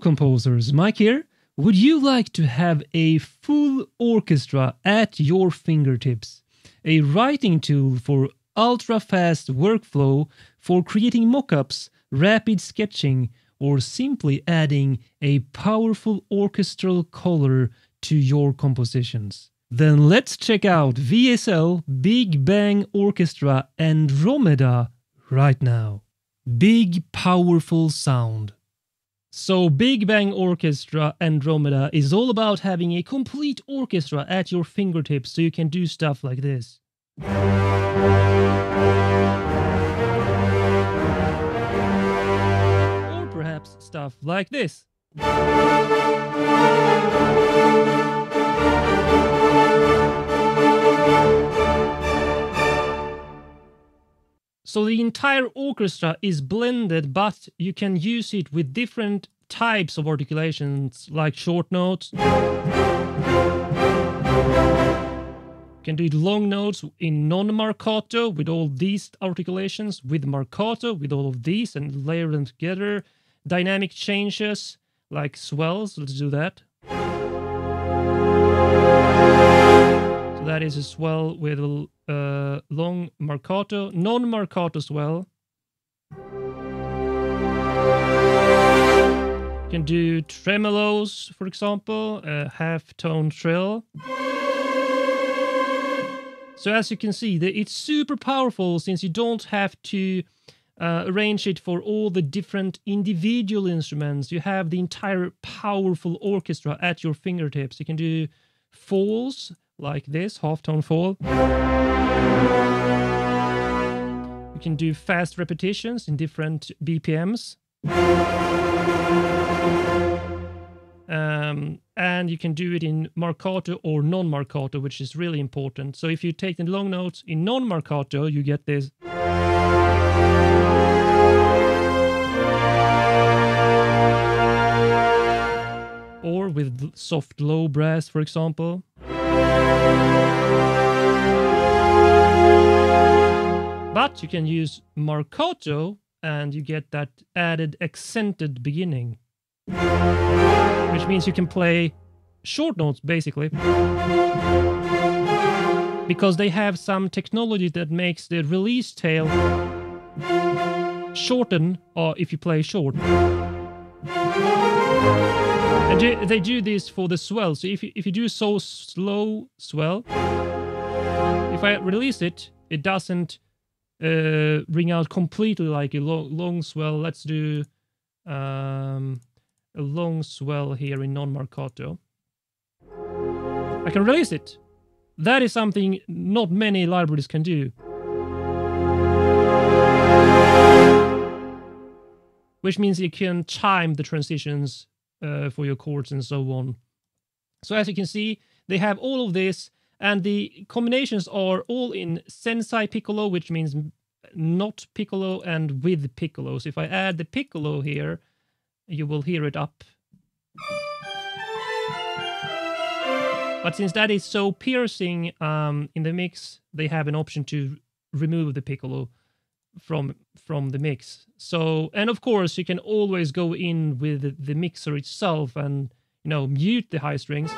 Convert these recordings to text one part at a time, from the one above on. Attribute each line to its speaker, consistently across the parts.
Speaker 1: composers, Mike here. Would you like to have a full orchestra at your fingertips? A writing tool for ultra-fast workflow for creating mockups, rapid sketching, or simply adding a powerful orchestral color to your compositions? Then let's check out VSL Big Bang Orchestra Andromeda right now. Big powerful sound. So Big Bang Orchestra Andromeda is all about having a complete orchestra at your fingertips so you can do stuff like this. Or perhaps stuff like this. So the entire orchestra is blended, but you can use it with different types of articulations, like short notes. You can do long notes in non-marcato with all these articulations, with marcato with all of these and layer them together. Dynamic changes like swells, let's do that. So that is a swell with a long marcato, non-marcato swell. You can do tremolos, for example, a half-tone trill. So as you can see, it's super powerful since you don't have to arrange it for all the different individual instruments. You have the entire powerful orchestra at your fingertips. You can do falls like this, half-tone fall. You can do fast repetitions in different BPMs. And you can do it in marcato or non-marcato, which is really important. So if you take the long notes in non-marcato, you get this. Or with soft low brass, for example. But you can use marcato and you get that added accented beginning. Which means you can play short notes, basically. Because they have some technology that makes the release tail shorten if you play short. And they do this for the swell. So if you do so slow swell, if I release it, it doesn't ring out completely like a long swell. Let's do a long swell here in non-marcato. I can release it. That is something not many libraries can do. Which means you can time the transitions for your chords and so on. So as you can see, they have all of this, and the combinations are all in sensai piccolo, which means not piccolo, and with piccolo. So if I add the piccolo here, you will hear it up. But since that is so piercing in the mix, they have an option to remove the piccolo from the mix. So, and of course, you can always go in with the mixer itself and, you know, mute the high strings.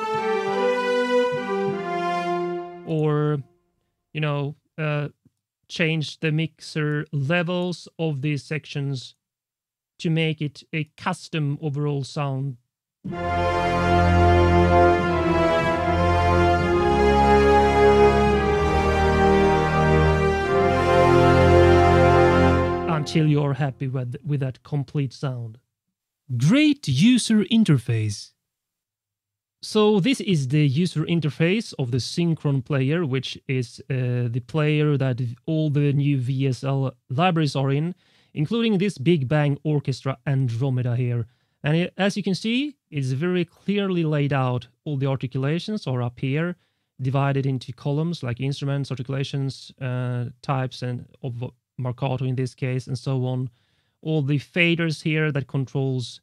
Speaker 1: Or, you know, change the mixer levels of these sections to make it a custom overall sound. Until you're happy with that complete sound. Great user interface. So this is the user interface of the Synchron player, which is the player that all the new VSL libraries are in, including this Big Bang Orchestra Andromeda here. And as you can see, it's very clearly laid out. All the articulations are up here, divided into columns like instruments, articulations, types, and of marcato in this case, and so on. All the faders here that controls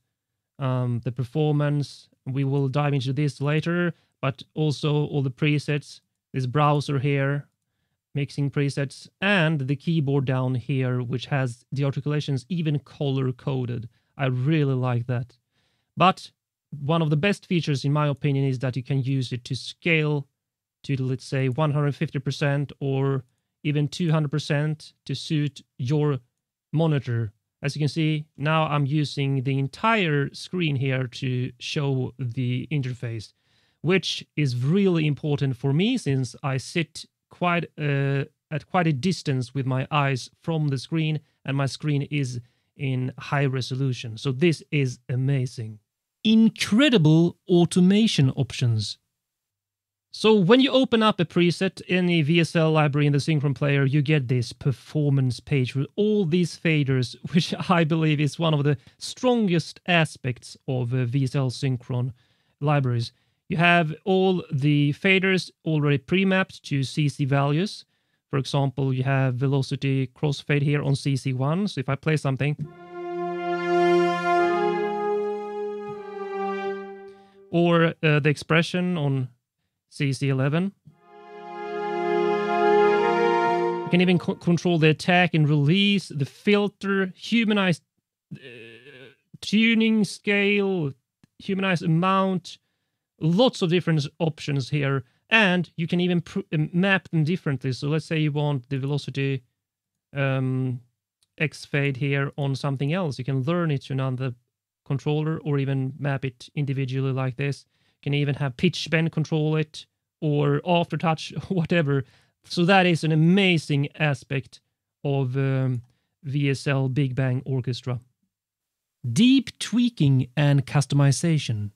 Speaker 1: the performance. We will dive into this later, but also all the presets, this browser here, mixing presets, and the keyboard down here, which has the articulations even color-coded. I really like that. But one of the best features, in my opinion, is that you can use it to scale to, let's say, 150% or even 200% to suit your monitor. As you can see, now I'm using the entire screen here to show the interface, which is really important for me since I sit at quite a distance with my eyes from the screen, and my screen is in high resolution. So this is amazing. Incredible automation options. So when you open up a preset, any VSL library in the Synchron player, you get this performance page with all these faders, which I believe is one of the strongest aspects of VSL Synchron libraries. You have all the faders already pre-mapped to CC values. For example, you have velocity crossfade here on CC1. So if I play something, or the expression on CC11. You can even control the attack and release, the filter, humanized tuning scale, humanized amount, lots of different options here. And you can even map them differently. So let's say you want the velocity X fade here on something else. You can learn it to another controller or even map it individually like this. You can even have pitch bend control it or aftertouch, whatever. So that is an amazing aspect of VSL Big Bang Orchestra. Deep tweaking and customization.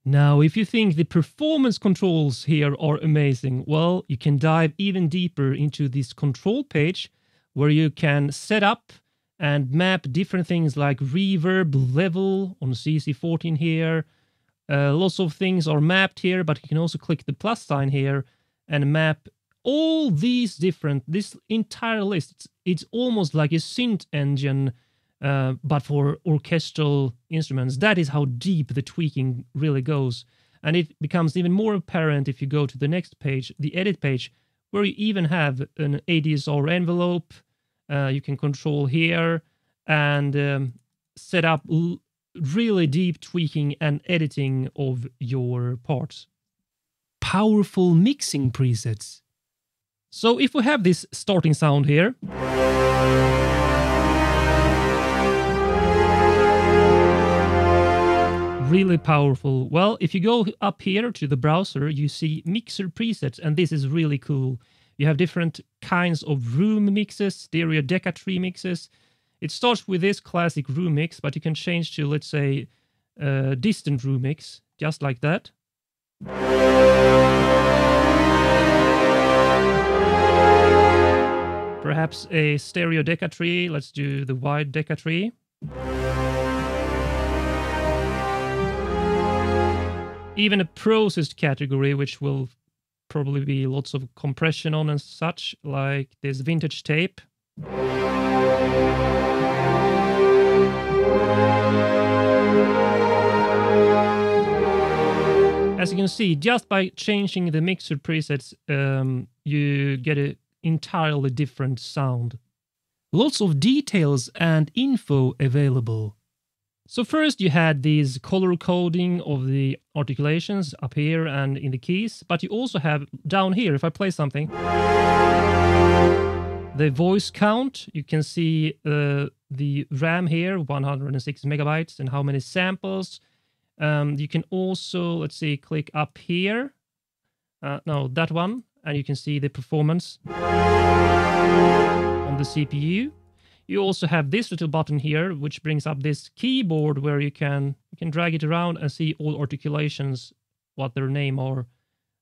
Speaker 1: Now, if you think the performance controls here are amazing, well, you can dive even deeper into this control page where you can set up and map different things like reverb level on CC14 here. Lots of things are mapped here, but you can also click the plus sign here and map all these different, this entire list. It's almost like a synth engine, but for orchestral instruments. That is how deep the tweaking really goes. And it becomes even more apparent if you go to the next page, the edit page, where you even have an ADSR envelope. You can control here and set up really deep tweaking and editing of your parts. Powerful mixing presets. So if we have this starting sound here, really powerful. Well, if you go up here to the browser, you see mixer presets, and this is really cool. You have different kinds of room mixes, stereo deca-tree mixes. It starts with this classic room mix, but you can change to, let's say, distant room mix, just like that. Perhaps a stereo deca-tree. Let's do the wide deca-tree. Even a processed category, which will probably be lots of compression on and such, like this vintage tape. As you can see, just by changing the mixer presets, you get an entirely different sound. Lots of details and info available. So first you had these color coding of the articulations up here and in the keys, but you also have down here, if I play something, the voice count. You can see the RAM here, 106 megabytes, and how many samples. You can also, let's see, click up here. No, that one, and you can see the performance on the CPU. You also have this little button here, which brings up this keyboard where you can drag it around and see all articulations, what their name are.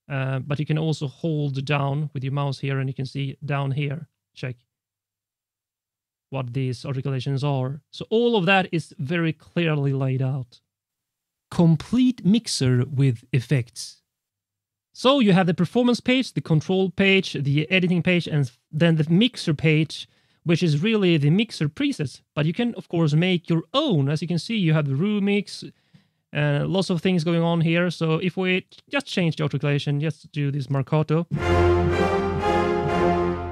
Speaker 1: But you can also hold down with your mouse here, and you can see down here, check what these articulations are. So all of that is very clearly laid out. Complete mixer with effects. So you have the performance page, the control page, the editing page, and then the mixer page, which is really the mixer presets. But you can, of course, make your own. As you can see, you have the room mix, lots of things going on here. So if we just change the articulation, just do this marcato.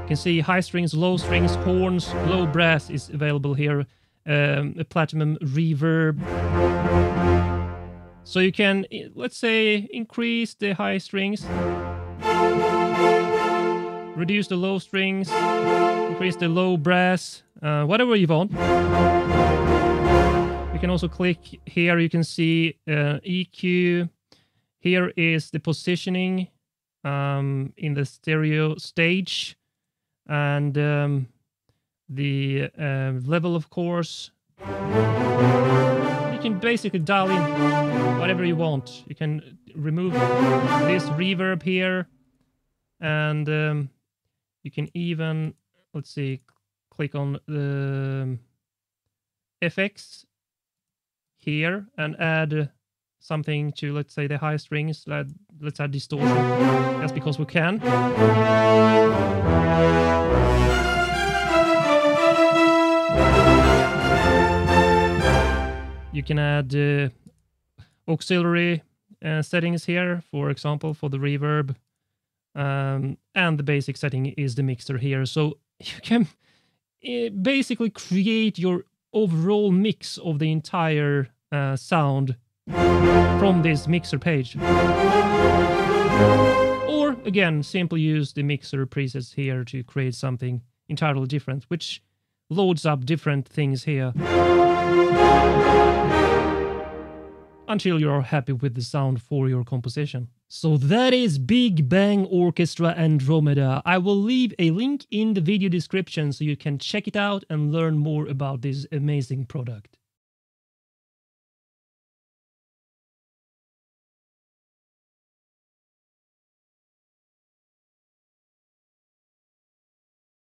Speaker 1: You can see high strings, low strings, horns, low brass is available here. A platinum reverb. So you can, let's say, increase the high strings, reduce the low strings, increase the low brass, whatever you want. You can also click here, you can see EQ. Here is the positioning in the stereo stage, and the level, of course. You can basically dial in whatever you want. You can remove this reverb here, and you can even, let's see, click on the FX here and add something to, let's say, the high strings. Let's add distortion. That's because we can. You can add auxiliary settings here, for example, for the reverb. And the basic setting is the mixer here. So you can basically create your overall mix of the entire sound from this mixer page. Or, again, simply use the mixer presets here to create something entirely different, which loads up different things here until you're happy with the sound for your composition. So that is Big Bang Orchestra Andromeda. I will leave a link in the video description so you can check it out and learn more about this amazing product.